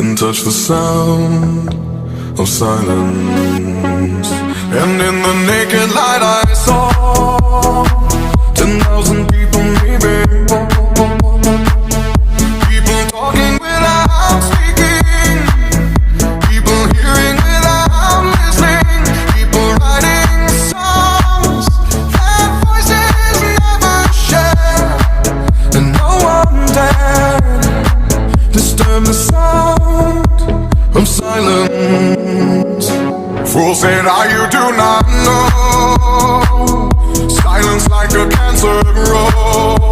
and touch the sound of silence. And in the naked light I saw 10,000 people maybe, people talking without speaking, people hearing without listening, people writing songs that voices never share, and no one dared disturb the sound of silence. Fools say now you do not know, silence like a cancer grows.